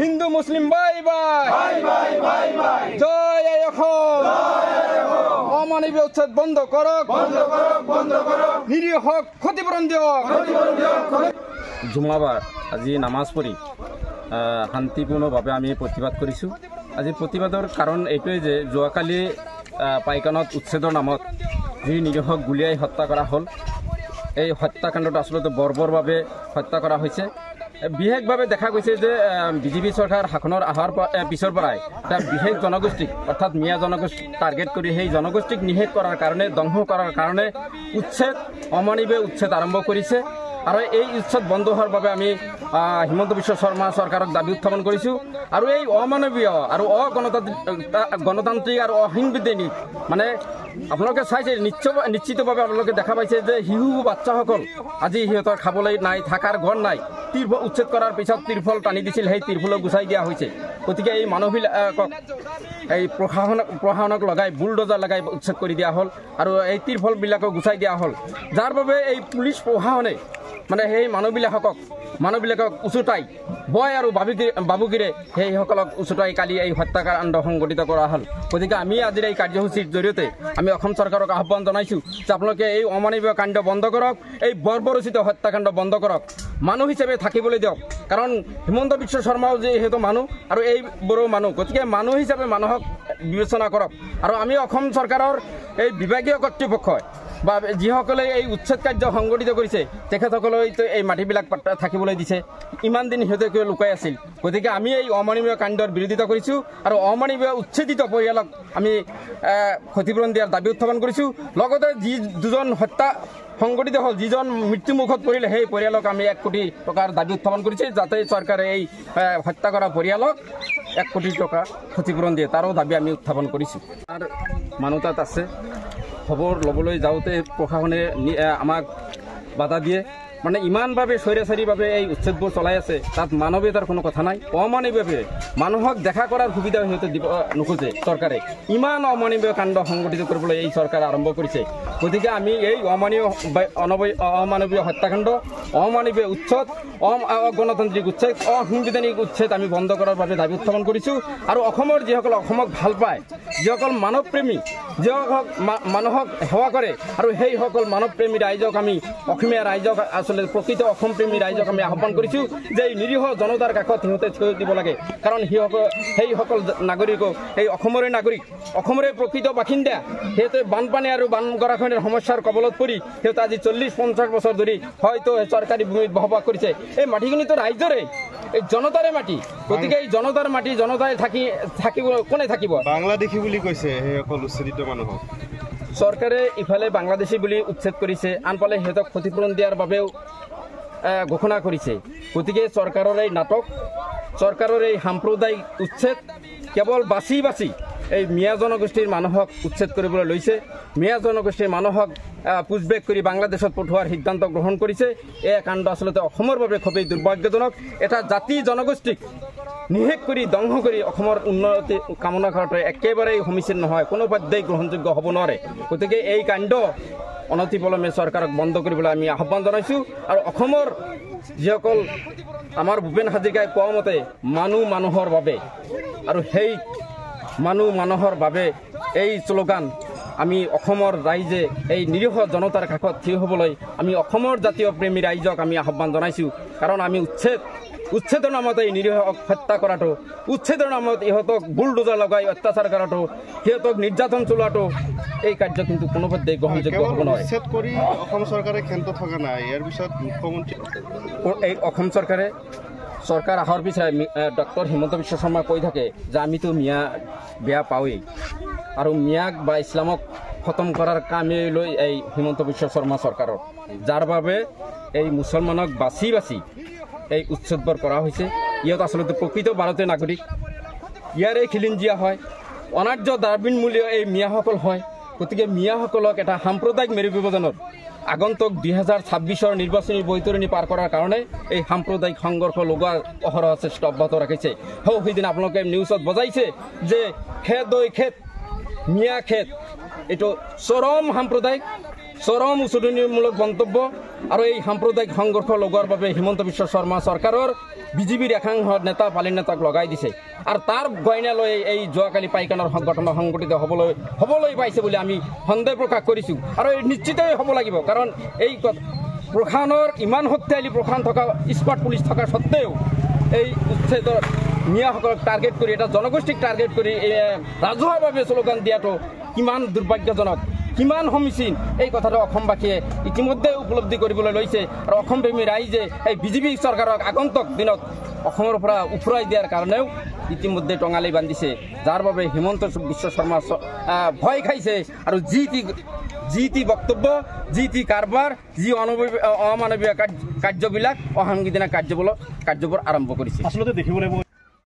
হিন্দু মুসলিম bye bye জয় অসম অমানবীয় উচ্ছেদ বন্ধ কৰক নিৰীহ ক্ষতিপূৰণ দিয়ক জুমাবাৰ আজি নামাজ পঢ়ি শান্তিপূৰ্ণভাৱে আমি প্ৰতিবাদ কৰিছোঁ আজি প্ৰতিবাদৰ কাৰণ এইটোৱে যে যোৱাকালি পাইকানত উচ্ছেদৰ নামত যি নিৰীহক গুলিয়াই হত্যা কৰা হ'ল এই হত্যাকাণ্ডটো আচলতে বৰ্বৰভাৱে হত্যা কৰা হৈছে বিশেষভাৱে দেখা গৈছে যে বিজেপি চৰকাৰ শাসনৰ অহাৰ পিছৰ পৰাই এটা বিশেষ জনগোষ্ঠীক অৰ্থাৎ মিয়া জনগোষ্ঠীক টাৰ্গেট কৰি সেই জনগোষ্ঠীক নিষেধ কৰাৰ কাৰণে ধ্বংস কৰাৰ কাৰণে উচ্ছেদ অমানৱীয় উচ্ছেদ আৰম্ভ কৰিছে আৰু এই উচ্ছেদ বন্ধ হোৱাৰ বাবে আমি হিমন্ত বিশ্ব শৰ্মা চৰকাৰক দাবী উত্থাপন কৰিছোঁ আৰু এই অমানৱীয় আৰু গণতান্ত্ৰিক আৰু অসাংবিধানিক মানে আপোনালোকে চাইছে নিশ্চিতভাৱে আপোনালোকে দেখা পাইছে যে শিশু বাচ্চাসকল আজি সিহঁতৰ খাবলৈ নাই থকাৰ ঘৰ নাই তিৰফল উচ্ছেদ কৰাৰ পিছত তিৰফল টানি দিছিল সেই তিৰফলক গুচাই দিয়া হৈছে গতিকে এই মানুহবিলাকক এই প্ৰশাসনক লগাই বুলডোজাৰ লগাই উচ্ছেদ কৰি দিয়া হ'ল আৰু এই তিৰফলবিলাকক গুচাই দিয়া হ'ল যাৰ বাবে এই পুলিচ প্ৰশাসনে মানে সেই মানুহবিলাকক উচুটাই বয় আৰু বাবুগিৰে সেইসকলক উচুটাই কালি এই হত্যাকাণ্ড সংঘটিত কৰা হ'ল গতিকে আমি আজিৰ এই কাৰ্যসূচীৰ জৰিয়তে আমি অসম চৰকাৰক আহ্বান জনাইছোঁ যে আপোনালোকে এই অমানৱীয় কাণ্ড বন্ধ কৰক এই বৰ্বৰোচিত হত্যাকাণ্ড বন্ধ কৰক মানুহ হিচাপে থাকিবলৈ দিয়ক কাৰণ হিমন্ত বিশ্ব শৰ্মাও যিহেতু মানুহ আৰু এইবোৰো মানুহ গতিকে মানুহ হিচাপে মানুহক বিবেচনা কৰক আৰু আমি অসম চৰকাৰৰ এই বিভাগীয় কৰ্তৃপক্ষই বা যিসকলে এই উচ্ছেদ কাৰ্য সংগঠিত কৰিছে তেখেতসকলৈ এই মাটিবিলাক থাকিবলৈ দিছে ইমান দিন সিহঁতে কিয় লুকাই আছিল গতিকে আমি এই অমানৱীয় কাণ্ডৰ বিৰোধিতা কৰিছোঁ আৰু অমানৱীয় উচ্ছেদিত পৰিয়ালক আমি ক্ষতিপূৰণ দিয়াৰ দাবী উত্থাপন কৰিছোঁ লগতে যি দুজন হত্যা সংগঠিত হ'ল যিজন মৃত্যুমুখত পৰিলে সেই পৰিয়ালক আমি 1 কোটি টকাৰ দাবী উত্থাপন কৰিছোঁ যাতে চৰকাৰে এই হত্যা কৰা পৰিয়ালক 1 কোটি টকা ক্ষতিপূৰণ দিয়ে তাৰো দাবী আমি উত্থাপন কৰিছোঁ আৰু মানুহ তাত আছে খবৰ ল'বলৈ যাওঁতে প্ৰশাসনে আমাক বাধা দিয়ে মানে ইমানভাৱে স্বৈৰাচাৰীভাৱে এই উচ্ছেদবোৰ চলাই আছে তাত মানৱীয়তাৰ কোনো কথা নাই অমানৱীয়ভাৱে মানুহক দেখা কৰাৰ সুবিধা সিহঁতে দিব নোখোজে চৰকাৰে ইমান অমানৱীয় কাণ্ড সংগঠিত কৰিবলৈ এই চৰকাৰে আৰম্ভ কৰিছে গতিকে আমি এই অমানৱীয় হত্যাকাণ্ড অমানৱীয় উচ্ছেদ অগণতান্ত্ৰিক উচ্ছেদ অসাংবিধানিক উচ্ছেদ আমি বন্ধ কৰাৰ বাবে দাবী উত্থাপন কৰিছোঁ আৰু অসমৰ যিসকল অসমক ভাল পায় যিসকল মানৱপ্ৰেমী যিসকল মানুহক সেৱা কৰে আৰু সেইসকল মানৱপ্ৰেমী ৰাইজক আমি অসমীয়া ৰাইজক আচলতে প্ৰকৃত অসমপ্ৰেমী ৰাইজক আমি আহ্বান কৰিছোঁ যে এই নিৰীহ জনতাৰ কাষত সিহঁতে থিয় দিব লাগে কাৰণ সেইসকল নাগৰিকো এই অসমৰে নাগৰিক অসমৰে প্ৰকৃত বাসিন্দা সিহঁতে বানপানী আৰু বান গৰাখহনীৰ সমস্যাৰ কবলত পৰি সিহঁতে আজি 40-50 বছৰ ধৰি হয়তো চৰকাৰী ভূমিত বসবাস কৰিছে এই মাটিখিনিতো ৰাইজৰে এই জনতাৰে মাটি গতিকে এই জনতাৰ মাটি জনতাই থাকিব কোনে থাকিব বাংলাদেশী বুলি কৈছে সেইসকল উচ্ছেদিত মানুহক চৰকাৰে ইফালে বাংলাদেশী বুলি উচ্ছেদ কৰিছে আনফালে সিহঁতক ক্ষতিপূৰণ দিয়াৰ বাবেও ঘোষণা কৰিছে গতিকে চৰকাৰৰ এই নাটক চৰকাৰৰ এই সাম্প্ৰদায়িক উচ্ছেদ কেৱল বাছি এই মিয়া জনগোষ্ঠীৰ মানুহক উচ্ছেদ কৰিবলৈ লৈছে মিয়া জনগোষ্ঠীৰ মানুহক পুছবেক কৰি বাংলাদেশত পঠোৱাৰ সিদ্ধান্ত গ্ৰহণ কৰিছে এই কাণ্ড আচলতে অসমৰ বাবে খুবেই দুৰ্ভাগ্যজনক এটা জাতি জনগোষ্ঠীক নিষেধ কৰি ধ্বংস কৰি অসমৰ উন্নতি কামনা কৰাটো একেবাৰেই সমীচীন নহয় কোনো পৰ্যায় গ্ৰহণযোগ্য হ'ব নোৱাৰে গতিকে এই কাণ্ড অনতিপলমে চৰকাৰক বন্ধ কৰিবলৈ আমি আহ্বান জনাইছোঁ আৰু অসমৰ যিসকল আমাৰ ভূপেন হাজৰিকাই কোৱা মতে মানুহৰ বাবে আৰু সেই মানুহৰ বাবে এই শ্লোগান আমি অসমৰ ৰাইজে এই নিৰীহ জনতাৰ কাষত থিয় হ'বলৈ আমি অসমৰ জাতীয় প্ৰেমী ৰাইজক আমি আহ্বান জনাইছোঁ কাৰণ আমি উচ্ছেদৰ নামত এই নিৰীহক হত্যা কৰাটো উচ্ছেদৰ নামত ইহঁতক বুলডোজাৰ লগাই অত্যাচাৰ কৰাটো সিহঁতক নিৰ্যাতন চলোৱাটো এই কাৰ্য কিন্তু কোনো পৰ্যায় গ্ৰহণযোগ্য হ'ব নোৱাৰে উচ্ছেদ কৰি অসম চৰকাৰে ক্ষান্ত থকা নাই ইয়াৰ পিছত মুখ্যমন্ত্ৰী এই অসম চৰকাৰ অহাৰ পিছত ডক্টৰ হিমন্ত বিশ্ব শৰ্মা কৈ থাকে যে আমিতো মিয়া বেয়া পাওঁৱেই আৰু মিয়াক বা ইছলামক খতম কৰাৰ কামেই লৈ এই হিমন্ত বিশ্ব শৰ্মা চৰকাৰৰ যাৰ বাবে এই মুছলমানক বাছি এই উচ্ছেদবোৰ কৰা হৈছে ইহঁত আচলতে প্ৰকৃত ভাৰতীয় নাগৰিক ইয়াৰে খিলিঞ্জিয়া হয় অনাৰ্য দ্ৰাবিড়মূলীয় এই মিয়াসকল হয় গতিকে মিয়াসকলক এটা সাম্প্ৰদায়িক মেৰু বিভাজনৰ আগন্তুক 2026 নিৰ্বাচনী বৈতৰণি পাৰ কৰাৰ কাৰণে এই সাম্প্ৰদায়িক সংঘৰ্ষ লগোৱাৰ অহৰহ চেষ্টা অব্যাহত ৰাখিছে সেইদিনা আপোনালোকে নিউজত বজাইছে যে খেত মিয়া খেত এইটো চৰম সাম্প্ৰদায়িক চৰম উচতনিমূলক মন্তব্য আৰু এই সাম্প্ৰদায়িক সংঘৰ্ষ লগোৱাৰ বাবে হিমন্ত বিশ্ব শৰ্মা চৰকাৰৰ বিজেপিৰ একাংশ নেতা পালি নেতাক লগাই দিছে আৰু তাৰ গইনা লৈ এই যোৱাকালি পাইকানৰ ঘটনা সংঘটিত হ'বলৈ পাইছে বুলি আমি সন্দেহ প্ৰকাশ কৰিছোঁ আৰু নিশ্চিতই হ'ব লাগিব কাৰণ এই প্ৰশাসনৰ ইমান শক্তিশালী প্ৰশাসন থকা স্পট পুলিচ থকা স্বত্তেও এই উচ্ছেদৰ মিয়াসকলক টাৰ্গেট কৰি এটা জনগোষ্ঠীক টাৰ্গেট কৰি ৰাজহুৱাভাৱে শ্লোগান দিয়াটো কিমান দুৰ্ভাগ্যজনক কিমান সমীচীন এই কথাটো অসমবাসীয়ে ইতিমধ্যে উপলব্ধি কৰিবলৈ লৈছে আৰু অসমপ্ৰেমী ৰাইজে এই বিজেপি চৰকাৰক আগন্তুক দিনত অসমৰ পৰা উফৰাই দিয়াৰ কাৰণেও ইতিমধ্যে টঙালি বান্ধিছে যাৰ বাবে হিমন্ত বিশ্ব শৰ্মা ভয় খাইছে আৰু যি টি বক্তব্য যি টি কাৰবাৰ যি অমানৱীয় কাৰ্যবিলাক অসাংবিধানিক কাৰ্যবোৰ আৰম্ভ কৰিছে। আচলতে দেখিব লাগিব